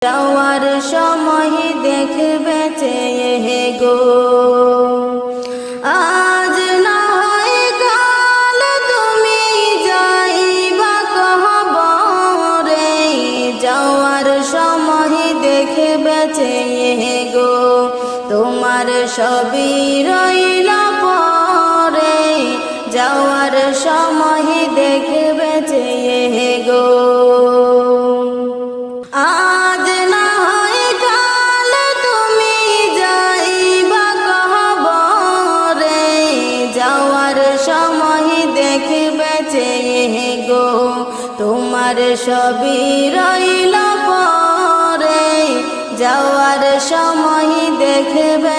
যাওয়ার সময় দেখবে চেয়ে গো। আজ না হয় কাল তুমি যাইবা কবরে, যাওয়ার সময় দেখবে চেয়ে গো। তোমার সবই রইল পরে, যাওয়ার সময় দেখবে চেয়ে গো। আজ না হয় কাল তুমি যাইবা কবরে, যাওয়ার সময় দেখবে চেয়ে গো। তোমার সবই রইল পরে, যাওয়ার সময় দেখবে